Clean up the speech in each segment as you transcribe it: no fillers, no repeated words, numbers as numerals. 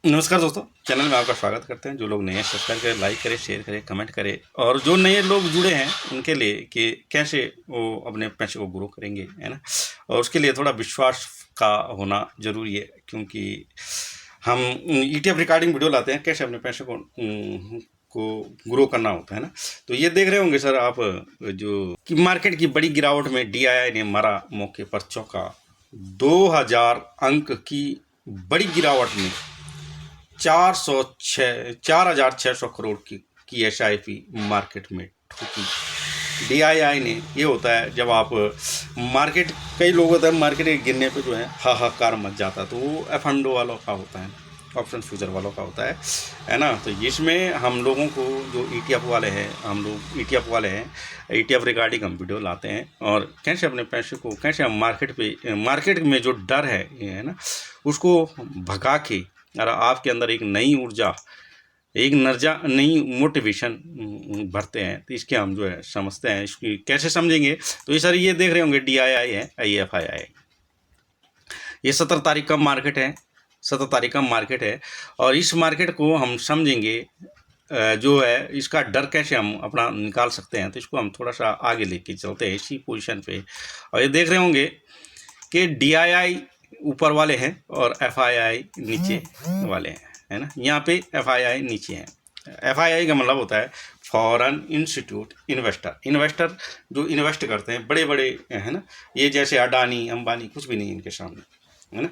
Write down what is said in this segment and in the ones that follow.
नमस्कार दोस्तों, चैनल में आपका स्वागत करते हैं। जो लोग नए हैं सब्सक्राइब करें, लाइक करें, शेयर करें, कमेंट करें। और जो नए लोग जुड़े हैं उनके लिए कि कैसे वो अपने पैसे को ग्रो करेंगे, है ना। और उसके लिए थोड़ा विश्वास का होना ज़रूरी है, क्योंकि हम ETF रिकॉर्डिंग वीडियो लाते हैं कैसे अपने पैसे को ग्रो करना होता है ना। तो ये देख रहे होंगे सर आप, जो कि मार्केट की बड़ी गिरावट में DII ने मारा मौके पर चौका। 2000 अंक की बड़ी गिरावट में 4,600 करोड़ की SIP मार्केट में ठोकी DII ने। ये होता है जब आप मार्केट, कई लोग होता है मार्केट के गिरने पे जो है हाहाकार मच जाता, तो वो एफ वालों का होता है, ऑप्शन फ्यूचर वालों का होता है ना। तो इसमें हम लोगों को जो ETF वाले हैं, हम लोग ETF वाले हैं, ETF रिगार्डिंग हम वीडियो लाते हैं और कैसे अपने पैसे को, कैसे हम मार्केट में जो डर है ये है ना, उसको भगा के और आपके अंदर एक नई ऊर्जा, नई मोटिवेशन भरते हैं। तो इसके हम जो है समझते हैं, इसकी कैसे समझेंगे। तो ये सर, ये देख रहे होंगे DII है, IFII। ये 17 तारीख का मार्केट है, 17 तारीख का मार्केट है। और इस मार्केट को हम समझेंगे, जो है इसका डर कैसे हम अपना निकाल सकते हैं। तो इसको हम थोड़ा सा आगे लेके चलते हैं इसी पोजीशन पे। और ये देख रहे होंगे कि DII ऊपर वाले हैं और FII नीचे वाले हैं, है ना। यहाँ पे FII नीचे है। FII का मतलब होता है फॉरेन इंस्टीट्यूट इन्वेस्टर जो इन्वेस्ट करते हैं, बड़े बड़े, है ना। ये जैसे अडानी अंबानी कुछ भी नहीं इनके सामने, है ना।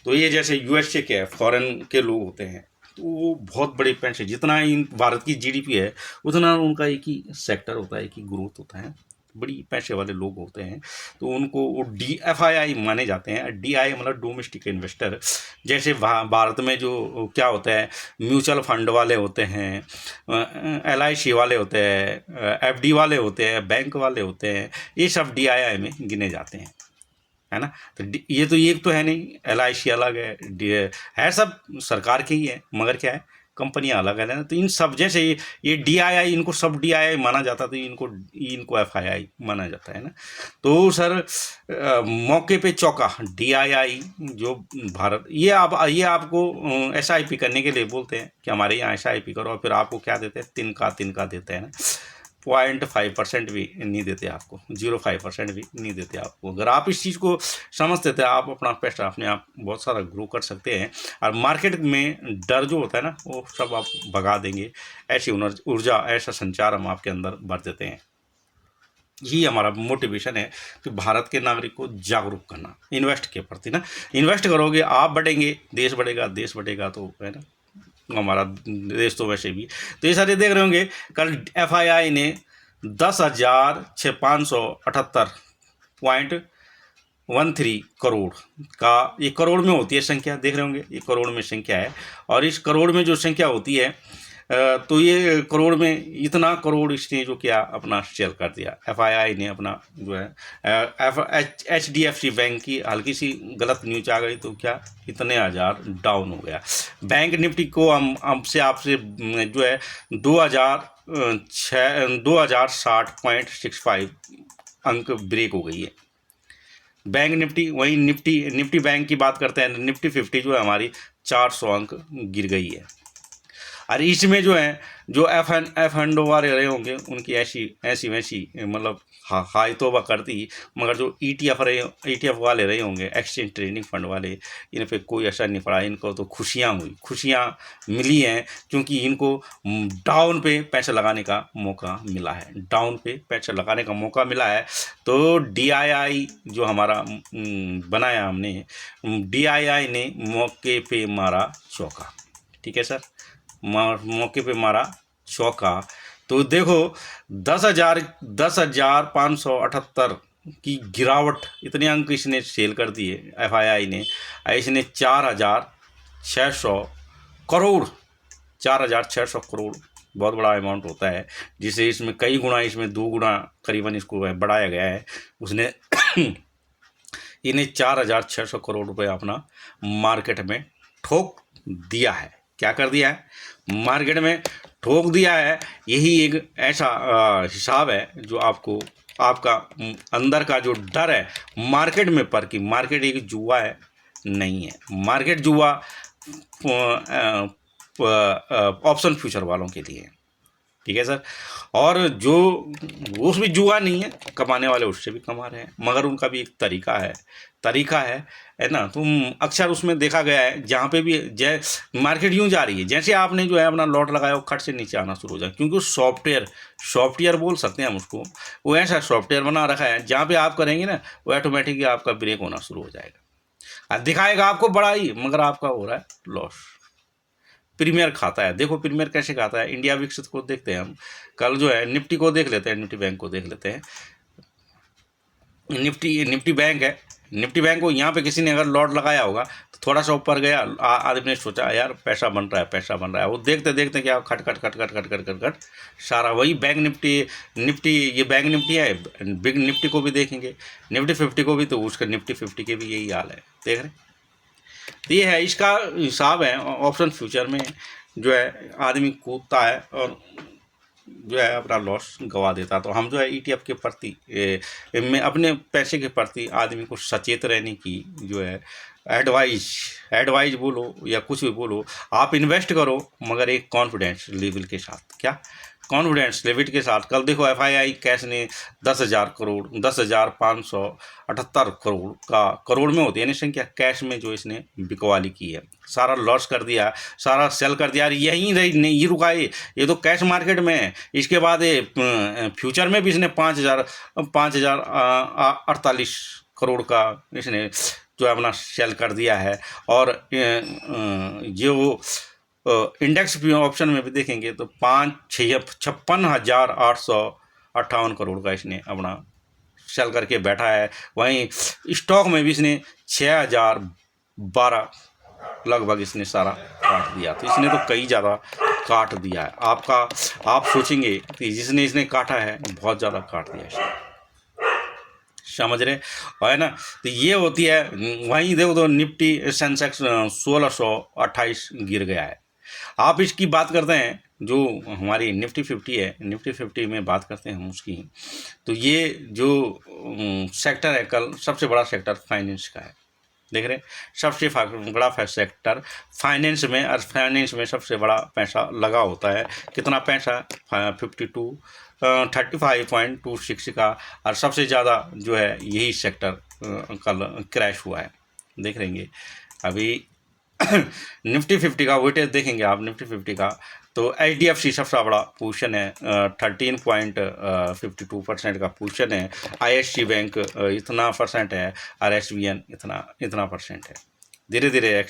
तो ये जैसे USA के फॉरेन के लोग होते हैं, तो वो बहुत बड़े पैसे, जितना इन भारत की GDP है उतना उनका एक ही सेक्टर होता है, एक ही ग्रोथ होता है, बड़ी पैसे वाले लोग होते हैं। तो उनको वो DFII माने जाते हैं। DI मतलब डोमेस्टिक इन्वेस्टर। जैसे भारत में जो क्या होता है, म्यूचुअल फंड वाले होते हैं, LIC वाले होते हैं, FD वाले होते हैं, बैंक वाले होते हैं, ये सब DII में गिने जाते हैं, है ना। तो ये तो एक तो है नहीं, LIC अलग है सब सरकार के ही है, मगर क्या है, कंपनियां अलग है ना। तो इन सब जैसे ये DII, इनको सब DII माना जाता, तो इनको FII माना जाता है ना। तो सर, मौके पे चौका DII जो भारत, ये आपको SIP करने के लिए बोलते हैं कि हमारे यहाँ SIP करो, और फिर आपको क्या देते हैं, तिनका देते हैं ना। 0.5% भी नहीं देते आपको, 0.5% भी नहीं देते आपको। अगर आप इस चीज़ को समझते थे, आप अपना पैसा अपने आप बहुत सारा ग्रो कर सकते हैं। और मार्केट में डर जो होता है ना, वो सब आप भगा देंगे। ऐसी ऊर्जा, ऐसा संचार हम आपके अंदर भर देते हैं। यही हमारा मोटिवेशन है कि भारत के नागरिक को जागरूक करना इन्वेस्ट के प्रति ना। इन्वेस्ट करोगे आप, बढ़ेंगे, देश बढ़ेगा, तो है ना, हमारा देश तो वैसे भी। तो ये सारे देख रहे होंगे, कल FII ने 10,578.13 करोड़ का, ये करोड़ में होती है संख्या, देख रहे होंगे ये करोड़ में संख्या है। और इस करोड़ में जो संख्या होती है, तो ये करोड़ में इतना करोड़ इसने जो किया, अपना सेल कर दिया FII ने अपना, जो है HDFC बैंक की हल्की सी गलत न्यूज आ गई, तो क्या, इतने हज़ार डाउन हो गया। बैंक निफ्टी को हम आपसे जो है 2060.65 अंक ब्रेक हो गई है बैंक निफ्टी। वहीं निफ्टी बैंक की बात करते हैं, निफ्टी 50 जो है हमारी 400 अंक गिर गई है। और इसमें जो है, जो एफ एंड वाले रहे होंगे, उनकी ऐसी वैसी मतलब हाई तोबा करती। मगर जो ETF वाले रहे होंगे, एक्सचेंज ट्रेडिंग फंड वाले, इन पे कोई असर नहीं पड़ा। इनको तो खुशियाँ मिली हैं, क्योंकि इनको डाउन पे पैसे लगाने का मौका मिला है, तो DII जो हमारा बनाया हमने, DII ने मौके पे मारा चौका। ठीक है सर, मौके पे मारा चौका। तो देखो, 10,578 की गिरावट, इतने अंक इसने सेल कर दिए FII ने। इसने 4,600 करोड़, 4,600 करोड़ बहुत बड़ा अमाउंट होता है, जिसे इसमें कई गुना, इसमें 2 गुना करीबन इसको बढ़ाया गया है उसने। इन्हें 4,600 करोड़ रुपए अपना मार्केट में ठोक दिया है। क्या कर दिया है, मार्केट में ठोक दिया है। यही एक ऐसा हिसाब है जो आपका अंदर का जो डर है मार्केट में, पर कि मार्केट एक जुआ है, नहीं है। मार्केट जुआ ऑप्शन फ्यूचर वालों के लिए, ठीक है सर। और जो वो भी जुआ नहीं है, कमाने वाले उससे भी कमा रहे हैं, मगर उनका भी एक तरीका है ना। तुम अक्सर उसमें देखा गया है जहाँ पे भी मार्केट यूँ जा रही है, जैसे आपने जो है अपना लॉट लगाया वो खट से नीचे आना शुरू हो जाए, क्योंकि वो सॉफ्टवेयर बोल सकते हैं हम उसको, वो ऐसा सॉफ्टवेयर बना रखा है जहाँ पे आप करेंगे ना वो ऑटोमेटिकली आपका ब्रेक होना शुरू हो जाएगा, दिखाएगा आपको बड़ा ही, मगर आपका हो रहा है लॉस। प्रीमियर खाता है, देखो प्रीमियर कैसे खाता है। इंडिया विकसित को देखते हैं हम, कल जो है निफ्टी को देख लेते हैं, निफ्टी बैंक को देख लेते हैं। निफ्टी बैंक है, निफ्टी बैंक को यहाँ पे किसी ने अगर लॉट लगाया होगा तो थोड़ा सा ऊपर गया, आदमी ने सोचा यार पैसा बन रहा है, वो देखते देखते क्या खट खट खट खट खट खट खट खट सारा वही बैंक निफ्टी ये बैंक निफ्टी है। बिग निफ्टी को भी देखेंगे, निफ्टी 50 को भी, तो उसका निफ्टी 50 के भी यही हाल है, देख रहे हैं। तो ये है, इसका हिसाब है ऑप्शन फ्यूचर में जो है आदमी कूदता है और जो है अपना लॉस गवा देता। तो हम जो है ETF के प्रति में अपने पैसे के प्रति आदमी को सचेत रहने की जो है एडवाइज बोलो या कुछ भी बोलो, आप इन्वेस्ट करो मगर एक कॉन्फिडेंस लेवल के साथ। क्या कॉन्फिडेंस लेवल के साथ? कल देखो FII कैश ने 10,000 करोड़ 10,578 करोड़ का, करोड़ में होती है ना संख्या, कैश में जो इसने बिकवाली की है, सारा लॉस कर दिया, सारा सेल कर दिया। यहीं नहीं रुका ये तो कैश मार्केट में है। इसके बाद ये फ्यूचर में भी इसने 5,048 करोड़ का इसने जो है अपना सेल कर दिया है। और जो इंडेक्स ऑप्शन में भी देखेंगे तो 56,858 करोड़ का इसने अपना सेल करके बैठा है। वहीं स्टॉक में भी इसने 6,012 लगभग इसने सारा काट दिया। तो इसने तो कई ज़्यादा काट दिया है। आप सोचेंगे कि जिसने इसने काटा है बहुत ज़्यादा काट दिया इसने, समझ रहे है ना। तो ये होती है। वहीं देखो तो निफ्टी सेंसेक्स 1628 गिर गया है। आप इसकी बात करते हैं जो हमारी निफ्टी 50 है, निफ्टी 50 में बात करते हैं हम उसकी, तो ये जो सेक्टर है कल सबसे बड़ा सेक्टर फाइनेंस का है, देख रहे हैं, सबसे बड़ा सेक्टर फाइनेंस में। और फाइनेंस में सबसे बड़ा पैसा लगा होता है, कितना पैसा 35.26 का। और सबसे ज़्यादा जो है यही सेक्टर कल क्रैश हुआ है, देख लेंगे अभी। निफ्टी 50 का वेटेज देखेंगे आप, निफ्टी 50 का तो HDFC सबसे बड़ा पोजीशन है, 13.52% का पोजीशन है। ISC बैंक इतना परसेंट है और SBN इतना परसेंट है। धीरे धीरे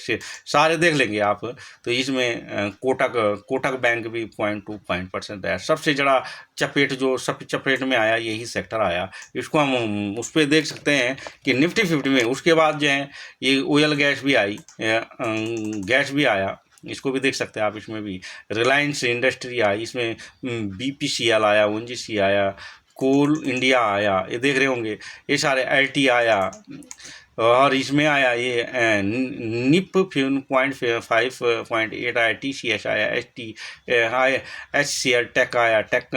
सारे देख लेंगे आप, तो इसमें कोटक बैंक भी 0.2% है। सबसे ज़्यादा चपेट में आया यही सेक्टर आया। इसको हम उस पर देख सकते हैं कि निफ्टी 50 में उसके बाद जो है ये ऑयल गैस भी आई, गैस भी आया, इसको भी देख सकते हैं आप। इसमें भी रिलायंस इंडस्ट्री आई, इसमें BPCL आया, ONGC आया, कोल इंडिया आया, ये देख रहे होंगे, ये सारे LT आया। और इसमें आया ये निप 0.5.8 आया, TCS आया, HCL टेक आया, टेक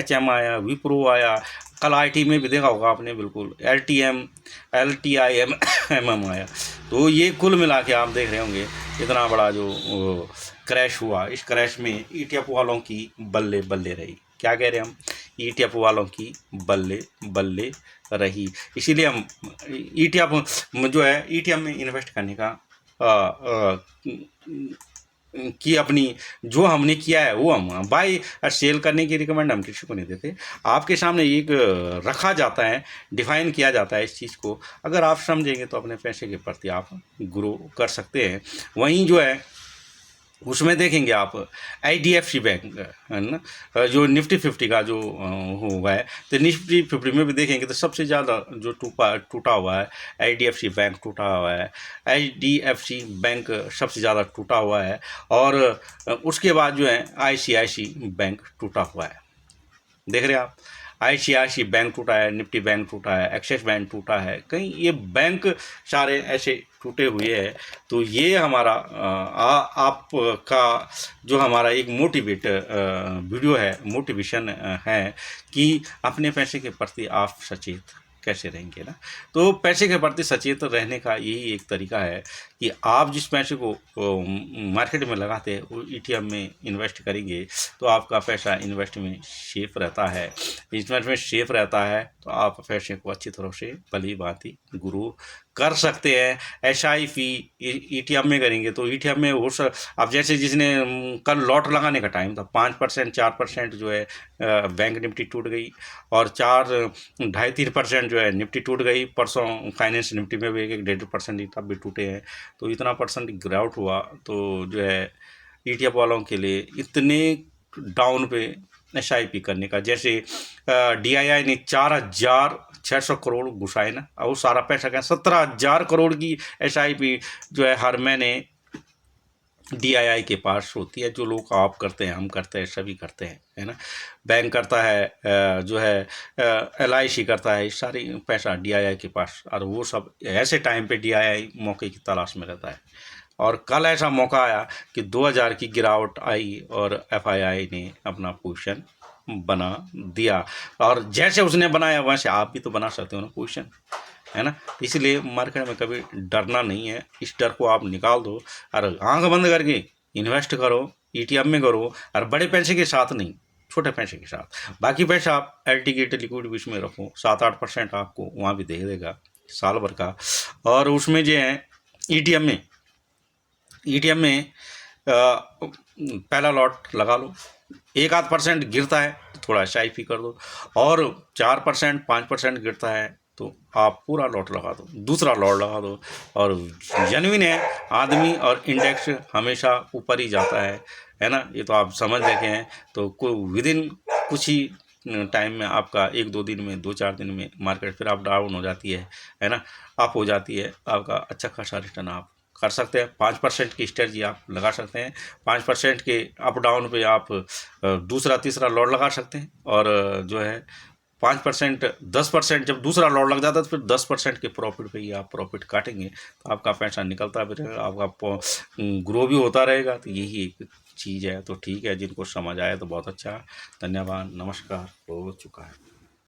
HM आया, विप्रो आया। कल IT में भी देखा होगा आपने, बिल्कुल LTIMM आया। तो ये कुल मिला के आप देख रहे होंगे इतना बड़ा जो क्रैश हुआ। इस क्रैश में ETF वालों की बल्ले बल्ले रही। क्या कह रहे हैं हम? ETF वालों की बल्ले बल्ले रही। इसीलिए हम ETF जो है ETF में इन्वेस्ट करने का कि अपनी जो हमने किया है वो हम बाय और सेल करने की रिकमेंड हम किसी को नहीं देते। आपके सामने एक रखा जाता है, डिफाइन किया जाता है इस चीज़ को। अगर आप समझेंगे तो अपने पैसे के प्रति आप ग्रो कर सकते हैं। वहीं जो है उसमें देखेंगे आप HDFC बैंक है ना, जो निफ्टी 50 का जो हुआ है, तो निफ्टी 50 में भी देखेंगे तो सबसे ज़्यादा जो टूटा हुआ है HDFC बैंक टूटा हुआ है। HDFC बैंक सबसे ज़्यादा टूटा हुआ है। और उसके बाद जो है ICICI बैंक टूटा हुआ है, देख रहे हैं आप। ICICI बैंक टूटा है, निफ्टी बैंक टूटा है, एक्सिस बैंक टूटा है, कहीं ये बैंक सारे ऐसे टूटे हुए हैं। तो ये हमारा आपका जो हमारा एक वीडियो है, मोटिवेशन है कि अपने पैसे के प्रति आप सचेत कैसे रहेंगे ना। तो पैसे के प्रति सचेत रहने का यही एक तरीका है कि आप जिस पैसे को मार्केट में लगाते हैं वो ईटीएम में इन्वेस्ट करेंगे तो आपका पैसा इन्वेस्ट में सेफ रहता है। इन्वेस्ट में सेफ रहता है तो आप पैसे को अच्छी तरह से भली भांति ग्रो कर सकते हैं। एसआईपी ईटीएम में करेंगे तो ईटीएम में वो सब, अब जैसे जिसने कल लॉट लगाने का टाइम था 5% 4% जो है बैंक निफ्टी टूट गई, और 4.5-3% जो है निफ्टी टूट गई। परसों फाइनेंस निफ्टी में भी 1-1.5% तब भी टूटे हैं। तो इतना परसेंट गिरावट हुआ तो जो है ईटीएफ वालों के लिए इतने डाउन पे एसआईपी करने का, जैसे डीआईआई ने 4,600 करोड़ घुसाए ना, और वो सारा पैसा क्या 17,000 करोड़ की एसआईपी जो है हर महीने डीआईआई के पास होती है। जो लोग आप करते हैं, हम करते हैं, सभी करते हैं, है ना। बैंक करता है, जो है एलआईसी करता है, सारी पैसा डीआईआई के पास, और वो सब ऐसे टाइम पे डीआईआई मौके की तलाश में रहता है। और कल ऐसा मौका आया कि 2,000 की गिरावट आई और एफआईआई ने अपना पोजीशन बना दिया, और जैसे उसने बनाया वैसे आप भी तो बना सकते हो ना पोजीशन, है ना। इसलिए मार्केट में कभी डरना नहीं है, इस डर को आप निकाल दो और आंख बंद करके इन्वेस्ट करो, ईटीएम में करो, और बड़े पैसे के साथ नहीं, छोटे पैसे के साथ। बाकी पैसा आप एल्टीगेट लिक्विड बीच में रखो, 7-8% आपको वहाँ भी दे देगा साल भर का। और उसमें जो है ईटीएम में पहला लॉट लगा लो, 1-8% गिरता है तो थोड़ा एसआईपी कर दो, और 4% 5% गिरता है तो आप पूरा लॉट लगा दो, दूसरा लॉट लगा दो। और जेन्युइन है आदमी, और इंडेक्स हमेशा ऊपर ही जाता है ना। ये तो आप समझ रखे हैं। तो विदिन कुछ ही टाइम में आपका 1-2 दिन में, 2-4 दिन में मार्केट फिर आप डाउन हो जाती है ना, अप हो जाती है। आपका अच्छा खासा रिटर्न आप कर सकते हैं। 5% की स्ट्रेटजी आप लगा सकते हैं। 5% के अप डाउन पे आप दूसरा तीसरा लॉट लगा सकते हैं, और जो है 5% 10% जब दूसरा लॉट लग जाता है तो फिर 10% के प्रॉफिट पे ही आप प्रॉफिट काटेंगे, तो आपका पैसा निकलता भी रहेगा, आपका ग्रो भी होता रहेगा। तो यही एक चीज़ है। तो ठीक है, जिनको समझ आए तो बहुत अच्छा, धन्यवाद, नमस्कार, हो चुका है।